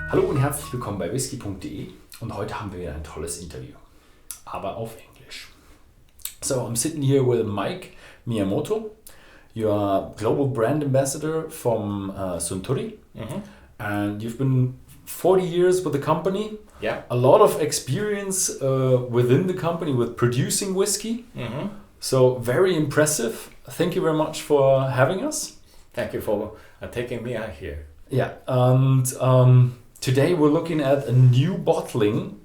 Hallo und herzlich willkommen bei Whisky.de und heute haben wir wieder ein tolles Interview, aber auf Englisch. So I'm sitting here with Mike Miyamoto. You are global brand ambassador from Suntory, and you've been 40 years with the company. Yeah. A lot of experience within the company with producing whiskey. So very impressive. Thank you very much for having us. Thank you for taking me out here. Yeah, and today we're looking at a new bottling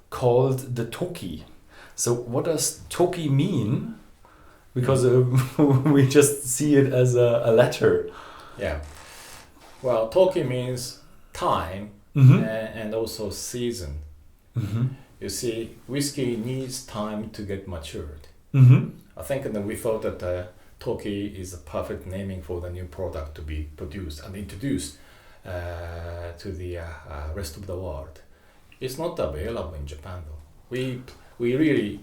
called the Toki. So what does Toki mean? Because we just see it as a letter. Yeah. Well, Toki means time and also season. You see, whiskey needs time to get matured. I think that we thought that Toki is a perfect naming for the new product to be produced and introduced to the rest of the world. It's not available in Japan though. We really,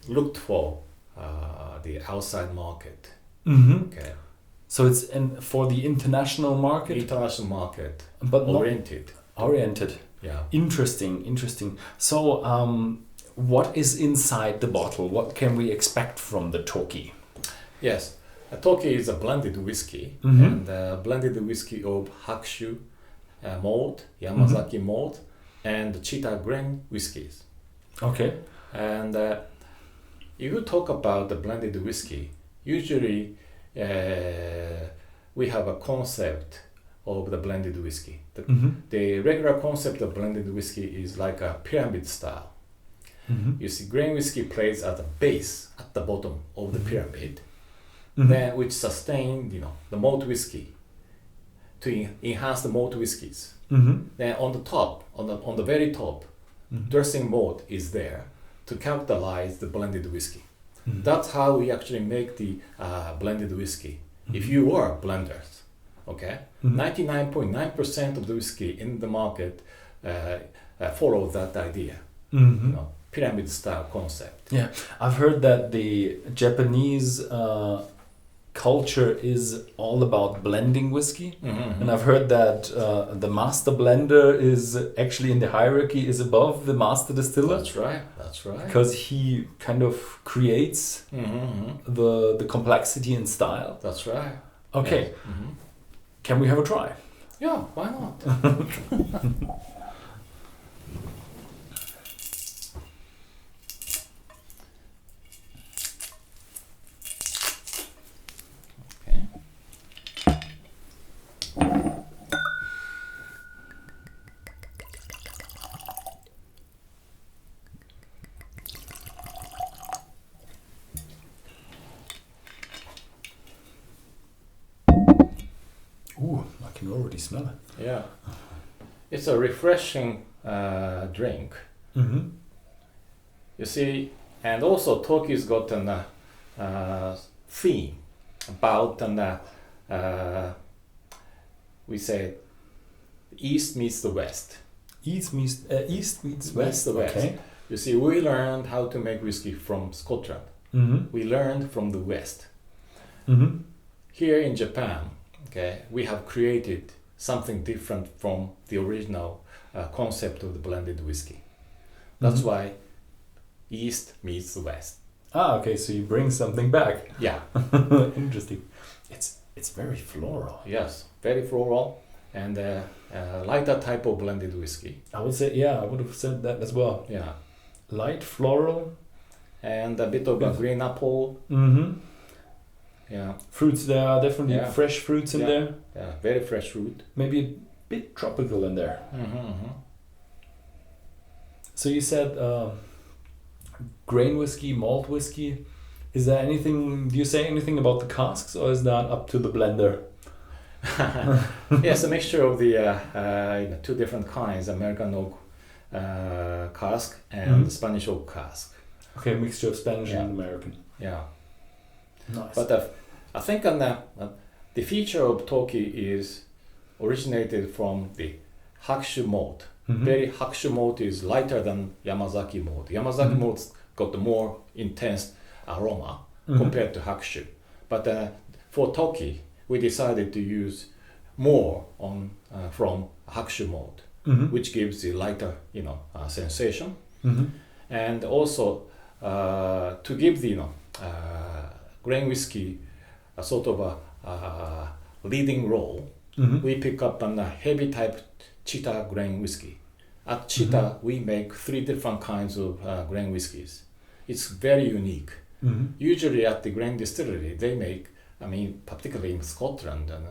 looked for the outside market. Okay. So it's for the international market? International market, but oriented. Oriented. Yeah. Interesting. So what is inside the bottle? What can we expect from the Toki? Yes. A Toki is a blended whiskey, and blended whiskey of Hakushu malt, Yamazaki malt, and Cheetah grain whiskies. Okay. And if you talk about the blended whiskey, usually we have a concept of the blended whiskey. The regular concept of blended whiskey is like a pyramid style. You see, grain whiskey plays at the base, at the bottom of the pyramid. Then which sustain the malt whiskey to enhance the malt whiskies. Then on the top, on the very top, dressing malt is there to characterize the blended whiskey. That's how we actually make the blended whiskey. If you are blenders, okay, 99.9% of the whiskey in the market follow that idea. Pyramid style concept. Yeah, I've heard that the Japanese culture is all about blending whiskey, and I've heard that the master blender is actually in the hierarchy is above the master distiller. That's right. Because he kind of creates the complexity and style. That's right. Okay, Yes. Can we have a try? Yeah, why not? Ooh, I can already smell it. Yeah, it's a refreshing drink. You see, and also Toki's got an theme about we say East meets the West. East meets West. Okay. You see, we learned how to make whiskey from Scotland. We learned from the West. Here in Japan, okay, we have created something different from the original concept of the blended whiskey. That's why East meets the West. Ah, okay, so you bring something back. Yeah. Interesting. It's very floral. Yes, very floral and lighter type of blended whiskey. I would say, yeah, I would have said that as well. Yeah. Light floral. And a bit of a green apple. Yeah. Fruits, there are definitely fresh fruits in there. Yeah, very fresh fruit. Maybe a bit tropical in there. So you said grain whiskey, malt whiskey. Is there anything, do you say anything about the casks, or is that up to the blender? Yes, a mixture of the two different kinds, American oak cask and Spanish oak cask. Okay, mixture of Spanish and American. Yeah. Nice. But I think the feature of Toki is originated from the Hakushu malt. Very Hakushu malt is lighter than Yamazaki malt. Yamazaki malt's got the more intense aroma compared to Hakushu. But for Toki, we decided to use more on from hakushu mode, which gives the lighter, sensation, and also to give the grain whiskey a sort of a leading role. We pick up on a heavy type Chita grain whiskey. At Chita, we make 3 different kinds of grain whiskeys. It's very unique. Usually at the grain distillery, they make, particularly in Scotland, and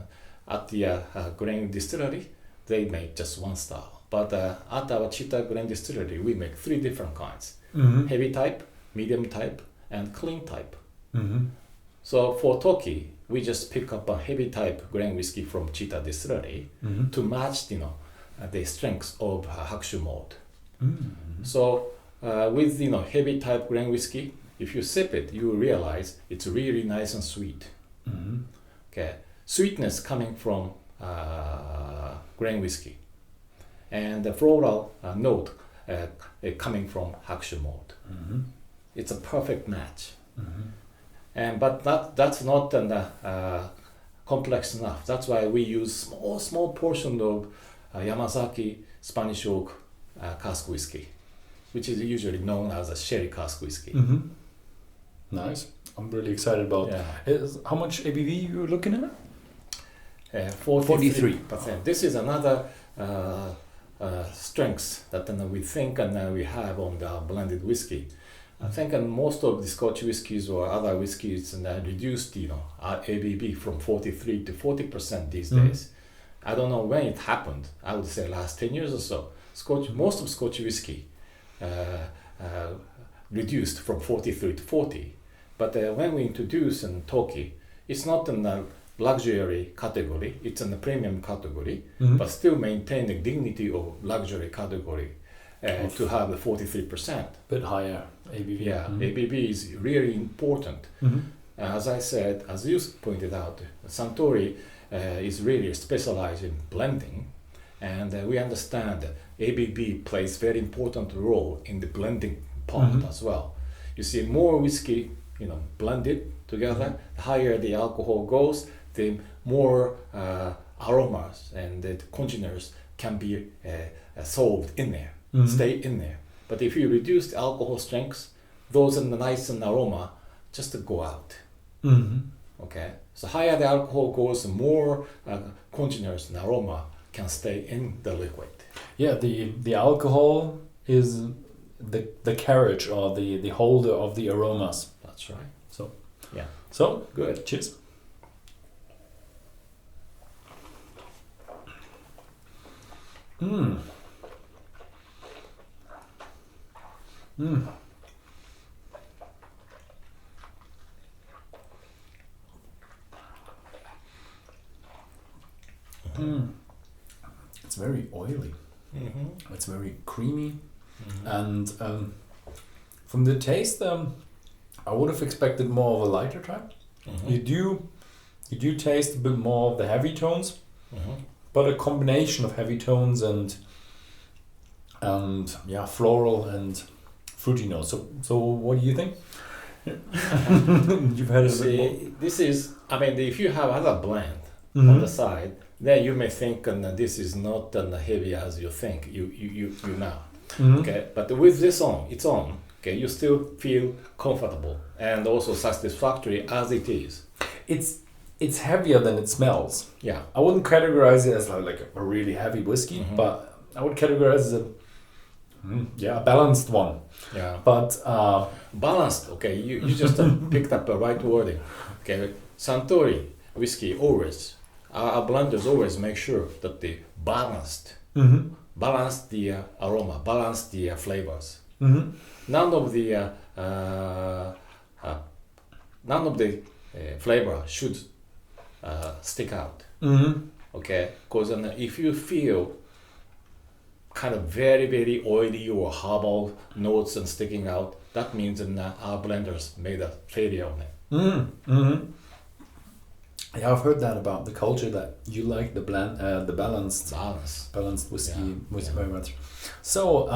at the grain distillery, they make just one style. But at our Chita grain distillery, we make 3 different kinds. Heavy type, medium type, and clean type. So for Toki, we just pick up a heavy type grain whiskey from Chita distillery to match, the strengths of hakushu mode. So with heavy type grain whiskey, if you sip it, you will realize it's really nice and sweet. Okay, sweetness coming from grain whiskey, and the floral note coming from hakushu mode. It's a perfect match. But that's not complex enough. That's why we use small portion of Yamazaki Spanish oak cask whiskey, which is usually known as a sherry cask whiskey. Nice. I'm really excited about. How much ABV you're looking at? 43%. This is another strength that we think and we have on the blended whiskey. I think most of the Scotch whiskies or other whiskies reduced ABV from 43 to 40% these days. I don't know when it happened. I would say last 10 years or so. Most of Scotch whiskey reduced from 43 to 40. But when we introduce Toki, it's not in the luxury category, it's in the premium category, but still maintain the dignity of luxury category to have the 43%. Bit higher ABV. Yeah, ABV is really important. As I said, as you pointed out, Suntory is really specialized in blending, and we understand that ABV plays very important role in the blending part as well. You see, more whiskey, blended together, the higher the alcohol goes, the more aromas and the congeners can be solved in there, stay in there. But if you reduce the alcohol strengths, those in the nice and aroma just go out. Okay, so higher the alcohol goes, the more congeners and aroma can stay in the liquid. Yeah, the alcohol is the carriage or the holder of the aromas. That's right. So good. Cheers. It's very oily. It's very creamy, and from the taste, I would have expected more of a lighter type. You do taste a bit more of the heavy tones, but a combination of heavy tones and floral and fruity notes. So what do you think? You've had it a bit more. This is, if you have other blend on the side, then you may think this is not as heavy as you think you now. Okay, but with this its on, okay, you still feel comfortable and also satisfactory as it is. It's heavier than it smells. Yeah, I wouldn't categorize it as like a really heavy whiskey, but I would categorize it as a balanced one. Yeah, but balanced. Okay, you just picked up the right wording. Okay, Suntory whiskey always. Our blenders always make sure that they balance the aroma, balance the flavors. None of the flavor should stick out. Okay, because if you feel kind of very, very oily or herbal notes and sticking out, that means our blenders made a failure on it. Yeah, I've heard that about the culture, that you like the balanced whiskey very much. So,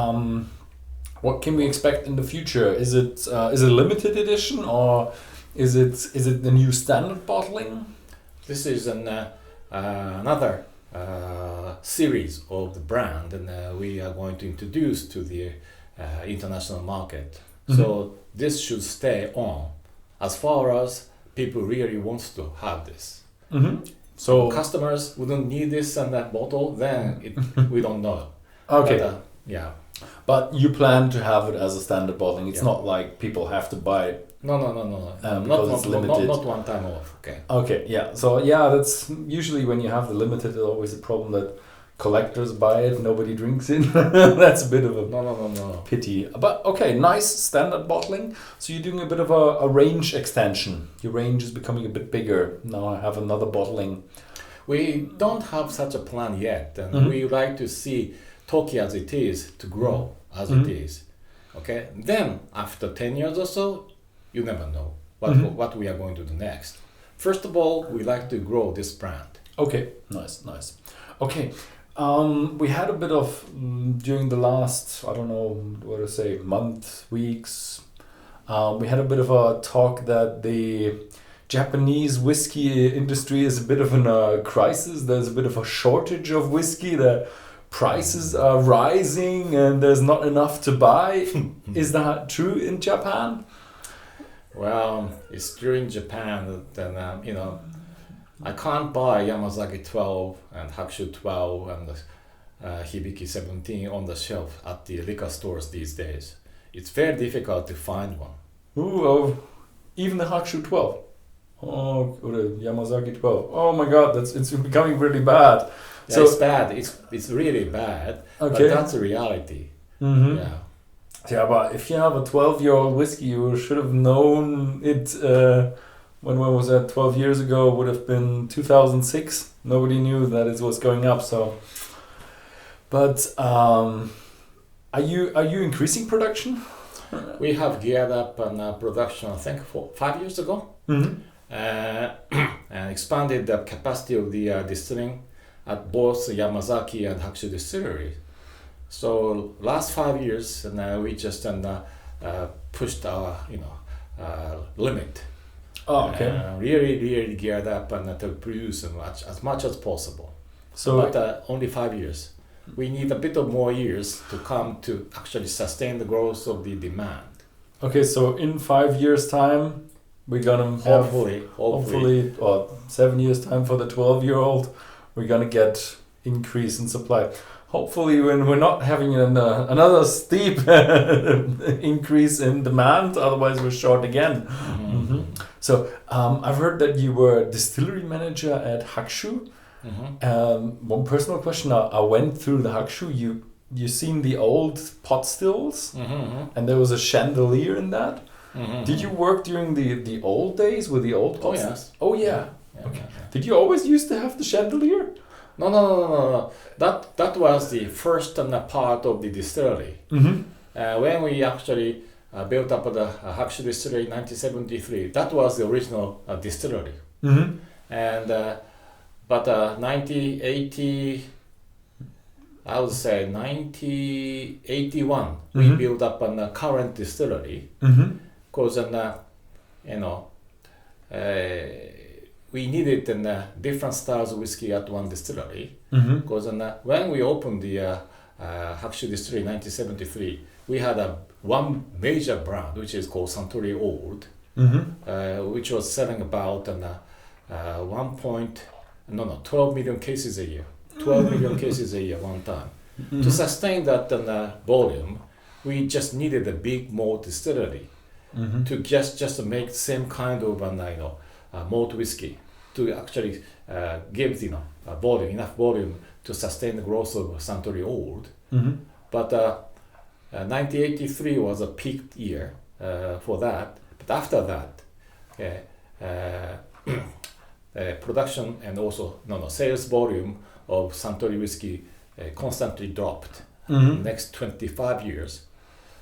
what can we expect in the future? Is it a limited edition, or is it the new standard bottling? This is another series of the brand, and we are going to introduce to the international market. So this should stay on as far as people really wants to have this. So customers wouldn't need this and that bottle, then we don't know. Okay. But, yeah. But you plan to have it as a standard bottling. It's not like people have to buy it. No. Because it's limited. Not one time off. Okay. Okay. Yeah. So yeah, that's usually when you have the limited. There's always a problem that collectors buy it, nobody drinks it. That's a bit of a No. pity. But okay, nice standard bottling. So you're doing a bit of a range extension. Your range is becoming a bit bigger. Now I have another bottling. We don't have such a plan yet, and we like to see Toki as it is to grow as it is. Okay. Then after 10 years or so, you never know what we are going to do next. First of all, we like to grow this brand. Okay, nice. Okay, we had a bit of, during the last, I don't know what to say, month, weeks, we had a bit of a talk that the Japanese whiskey industry is a bit of a crisis. There's a bit of a shortage of whiskey. The prices are rising and there's not enough to buy. Is that true in Japan? Well, it's true in Japan. Then I can't buy Yamazaki 12 and Hakushu 12 and Hibiki 17 on the shelf at the liquor stores these days. It's very difficult to find one. Ooh, even the Hakushu 12. Oh, or the Yamazaki 12. Oh my God, it's becoming really bad. Yeah, it's bad. It's really bad. Okay. But that's the reality. Yeah. Yeah, but if you have a 12-year-old whiskey, you should have known it. When was that? 12 years ago would have been 2006. Nobody knew that it was going up. So, but are you increasing production? We have geared up on production, I think, 5 years ago, and expanded the capacity of the distilling at both Yamazaki and Hakushu distillery. So last 5 years, and we just pushed our limit. Oh, okay. Really geared up and to produce as much as possible. So, but only 5 years. We need a bit of more years to come to actually sustain the growth of the demand. Okay, so in 5 years' time, we're gonna have hopefully, or 7 years' time for the 12-year-old, we're gonna get increase in supply. Hopefully, when we're not having another steep increase in demand, otherwise we're short again. So I've heard that you were distillery manager at Hakushu. One personal question: I went through the Hakushu. You seen the old pot stills, and there was a chandelier in that. Did you work during the old days with the old pot stills? Oh yeah. Okay. Did you always used to have the chandelier? No. That was the first part of the distillery. When we actually built up the Hakushu distillery in 1973, that was the original distillery. And but 1980, I would say 1981, we built up a current distillery. Because we needed different styles of whiskey at one distillery. Because when we opened the Hakushu distillery in 1973, we had one major brand which is called Suntory Old, which was selling about 12 million cases a year. 12 million cases a year one time. To sustain that volume, we just needed a big malt distillery to just make the same kind of malt whiskey to actually give enough volume to sustain the growth of Suntory Old. But 1983 was a peak year for that. But after that, production and also sales volume of Suntory whiskey constantly dropped in the next 25 years.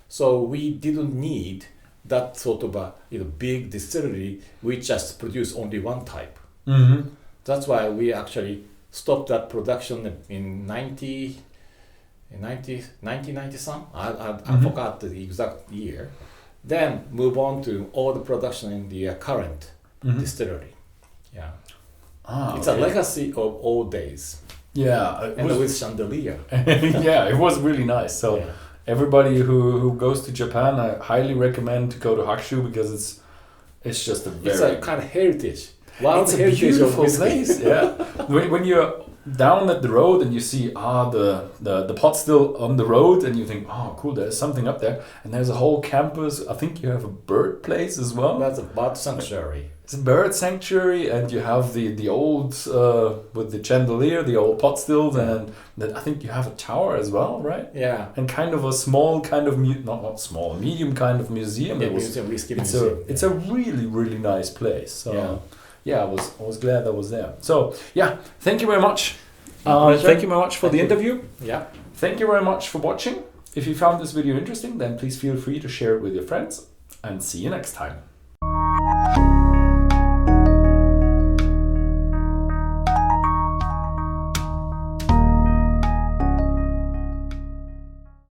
So we didn't need that sort of a big distillery which just produce only one type. That's why we actually stopped that production in 1990 some. I forgot the exact year. Then move on to all the production in the current distillery. Yeah. It's a legacy of old days. Yeah, And with chandelier. Yeah, it was really nice. So Yeah. everybody who goes to Japan, I highly recommend to go to Hakushu because it's just a It's very a kind of heritage. Wild it's a heritage beautiful of whiskey. place. Yeah, when you're down at the road and you see the pot still on the road and you think, oh cool, there's something up there, and there's a whole campus. I think you have a bird place as well. That's a bird sanctuary. It's a bird sanctuary, and you have the old with the chandelier, the old pot stills, and I think you have a tower as well, right? Yeah. And kind of a small kind of not small, medium kind of museum. Yeah, It's museum. a really nice place. So Yeah. I was glad I was there. So yeah, thank you very much. Pleasure. Thank you very much for the interview. Yeah. Thank you very much for watching. If you found this video interesting, then please feel free to share it with your friends, and see you next time.